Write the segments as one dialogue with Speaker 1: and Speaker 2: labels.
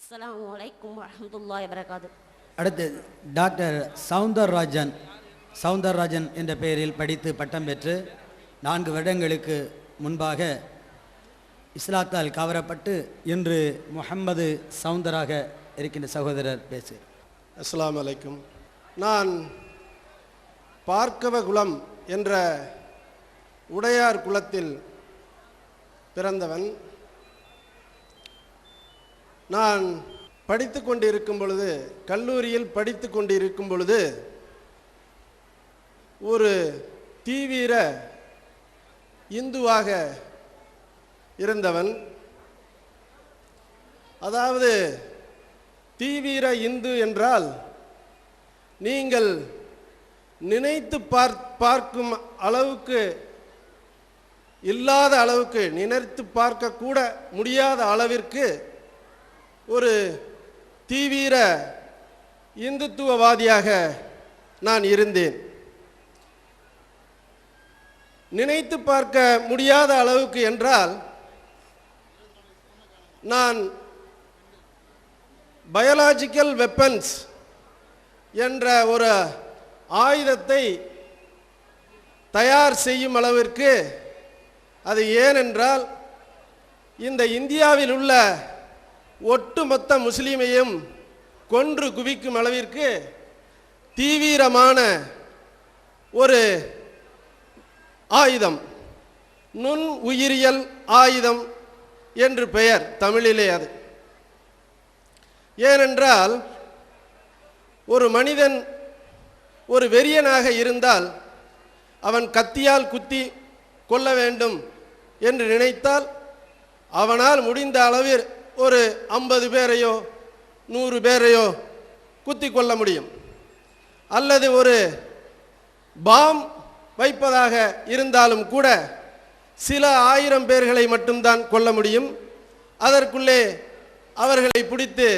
Speaker 1: அஸ்ஸலாமு அலைக்கும் வரஹ்மத்துல்லாஹி வபரகாத்து.
Speaker 2: அடுத்து டாக்டர் சவுந்தரராஜன் என்ற பெயரில் படித்து பட்டம் பெற்று 4 வருடங்களுக்கு முன்பாக இஸ்லாத்தால் கவரப்பட்டு இன்று முஹம்மது சவுந்தராக இருக்கின்ற சகோதரர் பேசு.
Speaker 3: அஸ்ஸலாமு அலைக்கும். நான் பார்க்கவ குலம் என்ற உடையார் குலத்தில் பிறந்தவன். நான் படித்து கொண்டிருக்கும் பொழுது, கல்லூரியில் படித்து கொண்டிருக்கும் பொழுது, ஒரு தீவிர இந்துவாக இருந்தவன். அதாவது தீவிர இந்து என்றால் நீங்கள் நினைத்து பார்க்கும் அளவுக்கு இல்லாத அளவுக்கு, நினைத்து பார்க்க கூட முடியாத அளவிற்கு ஒரு தீவிர இந்துத்துவவாதியாக நான் இருந்தேன். நினைத்து பார்க்க முடியாத அளவுக்கு என்றால், நான் பயாலஜிக்கல் வெப்பன்ஸ் என்ற ஒரு ஆயுதத்தை தயார் செய்யும் அளவிற்கு, அது ஏனென்றால் இந்த இந்தியாவில் உள்ள ஒட்டுமொத்த முஸ்லீமையும் கொன்று குவிக்கும் அளவிற்கு தீவிரமான ஒரு ஆயுதம், நுண் உயிரியல் ஆயுதம் என்று பெயர் தமிழிலே. அது ஏனென்றால் ஒரு மனிதன் ஒரு வெறியனாக இருந்தால் அவன் கத்தியால் குத்தி கொள்ள வேண்டும் என்று நினைத்தால் அவனால் முடிந்த அளவில் ஒரு 50 பேரையோ 100 பேரையோ குத்தி கொள்ள முடியும். அல்லது ஒரு பாம் வைப்பதாக இருந்தாலும் கூட சில 1000 பேர்களை மட்டும்தான் கொல்ல முடியும். அதற்குள்ளே அவர்களை பிடித்து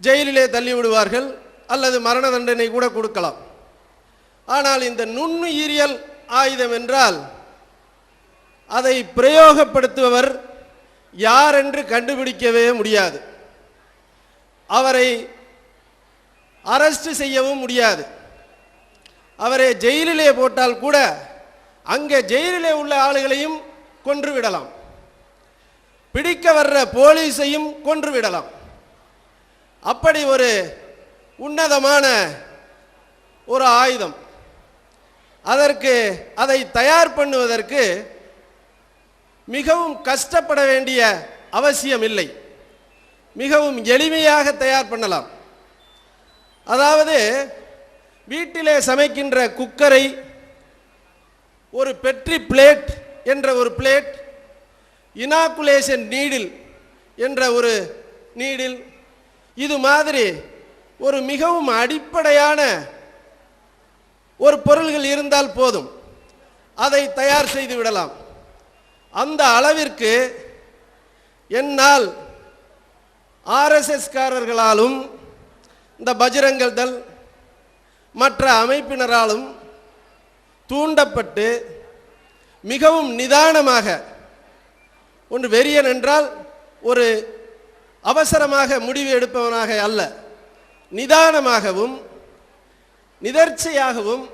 Speaker 3: ஜெயிலிலே தள்ளிவிடுவார்கள், அல்லது மரண தண்டனை கூட கொடுக்கலாம். ஆனால் இந்த நுண்ணுயிரியல் ஆயுதம் என்றால் அதை பிரயோகப்படுத்துபவர் யார் என்று கண்டுபிடிக்கவே முடியாது. அவரை அரெஸ்ட் செய்யவும் முடியாது. அவரை ஜெயிலிலே போட்டால் கூட அங்கே ஜெயிலிலே உள்ள ஆளுகளையும் கொன்று விடலாம். பிடிக்க வர்ற போலீஸையும் கொன்று விடலாம். அப்படி ஒரு உன்னதமான ஒரு ஆயுதம். அதற்கு அதை தயார் பண்ணுவதற்கு மிகவும் கஷ்டப்பட வேண்டிய அவசியம் இல்லை. மிகவும் எளிமையாக தயார் பண்ணலாம். அதாவது வீட்டிலே சமைக்கின்ற குக்கரை ஒரு பெட்ரி பிளேட் என்ற ஒரு பிளேட், இனாகுலேஷன் நீடில் என்ற ஒரு நீடில், இது மாதிரி ஒரு மிகவும் அடிப்படையான ஒரு பொருள்கள் இருந்தால் போதும், அதை தயார் செய்து விடலாம். அந்த அளவிற்கு என்னால் ஆர்எஸ்எஸ் காரர்களாலும் இந்த பஜ்ரங்கள் தள் மற்ற அமைப்பினராலும் தூண்டப்பட்டு மிகவும் நிதானமாக, ஒன்று வெறியன் என்றால் ஒரு அவசரமாக முடிவு எடுப்பவனாக அல்ல, நிதானமாகவும் நிதர்ச்சையாகவும்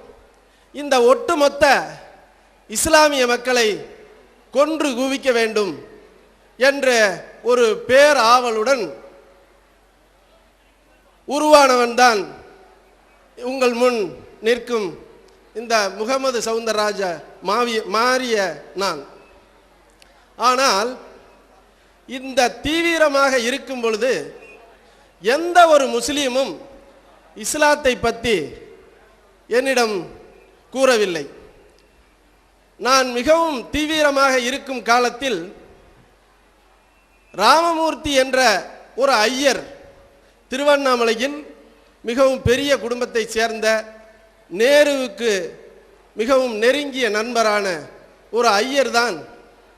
Speaker 3: இந்த ஒட்டுமொத்த இஸ்லாமிய மக்களை கொன்று குவிக்க வேண்டும் என்ற ஒரு பேர் ஆவலுடன் உருவானவன்தான் உங்கள் முன் நிற்கும் இந்த முகமது சவுந்தரராஜ மாறிய நான். ஆனால் இந்த தீவிரமாக இருக்கும் பொழுது எந்த ஒரு முஸ்லீமும் இஸ்லாத்தை பற்றி என்னிடம் கூறவில்லை. நான் மிகவும் தீவிரமாக இருக்கும் காலத்தில் ராமமூர்த்தி என்ற ஒரு ஐயர், திருவண்ணாமலையில் மிகவும் பெரிய குடும்பத்தை சேர்ந்த, நேருவுக்கு மிகவும் நெருங்கிய நண்பரான ஒரு ஐயர் தான்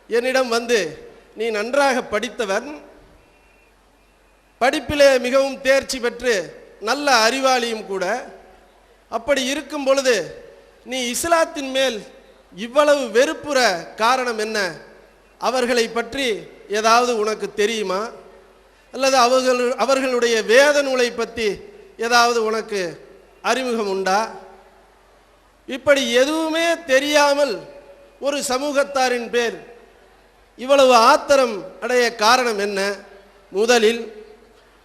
Speaker 3: என்னிடம் வந்து, நீ நன்றாக படித்தவன், படிப்பிலே மிகவும் தேர்ச்சி பெற்று நல்ல அறிவாளியும் கூட, அப்படி இருக்கும் பொழுது நீ இஸ்லாத்தின் மேல் இவ்வளவு வெறுப்புற காரணம் என்ன? அவர்களை பற்றி ஏதாவது உனக்கு தெரியுமா? அல்லது அவர்களுடைய வேத நூலை பற்றி ஏதாவது உனக்கு அறிமுகம் உண்டா? இப்படி எதுவுமே தெரியாமல் ஒரு சமூகத்தாரின் பேர் இவ்வளவு ஆத்திரம் அடைய காரணம் என்ன? முதலில்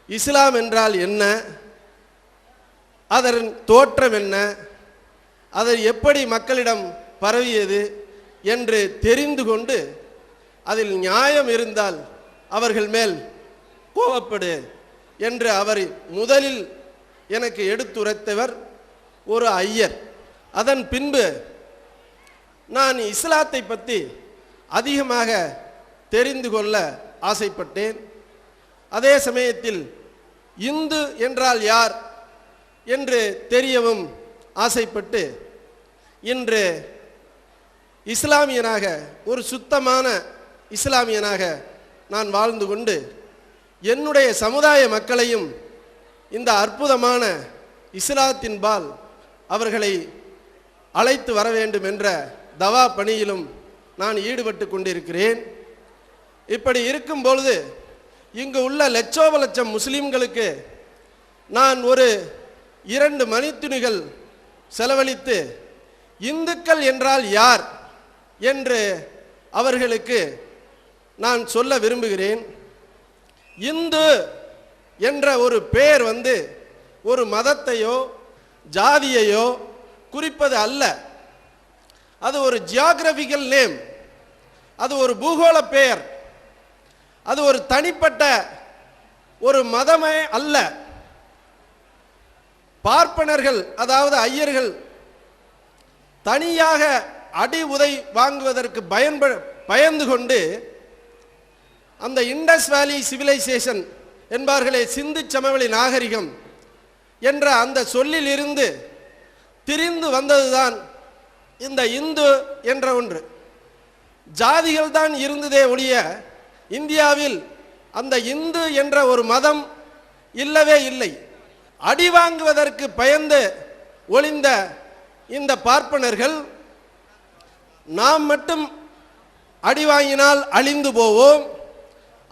Speaker 3: இஸ்லாம் என்றால் என்ன, அதன் தோற்றம் என்ன, அது எப்படி மக்களிடம் பரவியது என்று தெரிந்து கொண்டு அதில் நியாயம் இருந்தால் அவர்கள் மேல் கோபப்படு என்று அவர் முதலில் எனக்கு எடுத்துரைத்தவர் ஒரு ஐயர். அதன் பின்பு நான் இஸ்லாத்தை பற்றி அதிகமாக தெரிந்து கொள்ள ஆசைப்பட்டேன். அதே சமயத்தில் இந்து என்றால் யார் என்று தெரியவும் ஆசைப்பட்டு இன்று இஸ்லாமியனாக, ஒரு சுத்தமான இஸ்லாமியனாக நான் வாழ்ந்து கொண்டு என்னுடைய சமுதாய மக்களையும் இந்த அற்புதமான இஸ்லாத்தின்பால் அவர்களை அழைத்து வர வேண்டும் என்ற தவா பணியிலும் நான் ஈடுபட்டு கொண்டிருக்கிறேன். இப்படி இருக்கும் பொழுது இங்கு உள்ள லட்சோப லட்சம் முஸ்லிம்களுக்கு நான் ஒரு 2 மணித்துணிகள் செலவழித்து இந்துக்கள் என்றால் யார் என்று அவர்களுக்கு நான் சொல்ல விரும்புகிறேன். இந்து என்ற ஒரு பெயர் ஒரு மதத்தையோ ஜாதியையோ குறிப்பது அல்ல. அது ஒரு ஜியாகிரபிக்கல் நேம், அது ஒரு பூகோள பெயர், அது ஒரு தனிப்பட்ட ஒரு மதமே அல்ல. பார்ப்பனர்கள், அதாவது ஐயர்கள், தனியாக அடி உதை வாங்குவதற்கு பயந்து கொண்டு அந்த இண்டஸ் வேலி சிவிலைசேஷன் என்பார்களே, சிந்து சமவெளி நாகரிகம் என்ற அந்த சொல்லில் இருந்து திரிந்து வந்ததுதான் இந்த இந்து என்ற ஒன்று. ஜாதிகள் தான் இருந்ததே ஒழிய இந்தியாவில் அந்த இந்து என்ற ஒரு மதம் இல்லவே இல்லை. அடி வாங்குவதற்கு பயந்து ஒளிந்த இந்த பார்ப்பனர்கள் நாம் மட்டும் அடி வாங்கினால் அழிந்து போவோம்,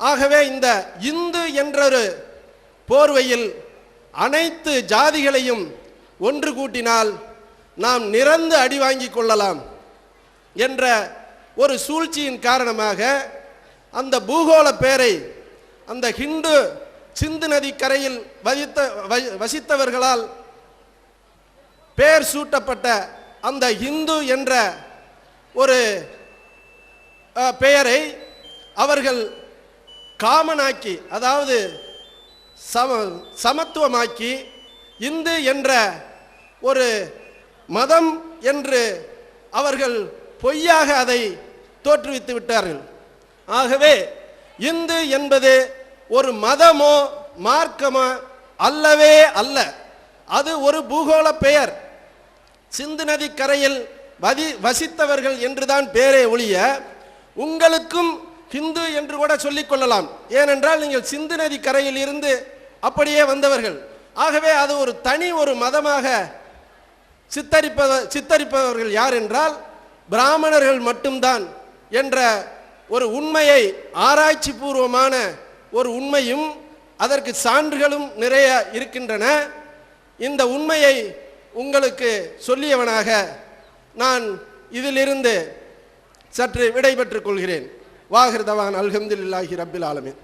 Speaker 3: ஆகவே இந்த இந்து என்றொரு போர்வையில் அனைத்து ஜாதிகளையும் ஒன்று கூட்டினால் நாம் நிரந்து அடி வாங்கி கொள்ளலாம் என்ற ஒரு சூழ்ச்சியின் காரணமாக அந்த பூகோள பெயரை அந்த ஹிந்து சிந்து நதி கரையில் வசித்தவர்களால் பெயர் சூட்டப்பட்ட அந்த இந்து என்ற ஒரு பெயரை அவர்கள் காமனாக்கி, அதாவது சமத்துவமாக்கி இந்து என்ற ஒரு மதம் என்று அவர்கள் பொய்யாக அதை தோற்றுவித்து விட்டார்கள். ஆகவே இந்து என்பது ஒரு மதமோ மார்க்கமோ அல்லவே அல்ல. அது ஒரு பூகோள பெயர். சிந்து நதி கரையில் வசித்தவர்கள் என்றுதான் பேரே ஒழிய உங்களுக்கும் ஹிந்து என்று கூட சொல்லிக் கொள்ளலாம். ஏனென்றால் நீங்கள் சிந்து நதி கரையில் இருந்து அப்படியே வந்தவர்கள். ஆகவே அது ஒரு தனி ஒரு மதமாக சித்தரிப்பவர்கள் யார் என்றால் பிராமணர்கள் மட்டும்தான் என்ற ஒரு உண்மையை, ஆராய்ச்சி பூர்வமான ஒரு உண்மையும் அதற்கு சான்றுகளும் நிறைய இருக்கின்றன. இந்த உண்மையை உங்களுக்கு சொல்லியவனாக நான் இதிலிருந்து சற்று விடைபெற்றுக் கொள்கிறேன். வாஹிர் தவான் அல்ஹம்துலில்லாஹி ரப்பில் ஆலமீன்.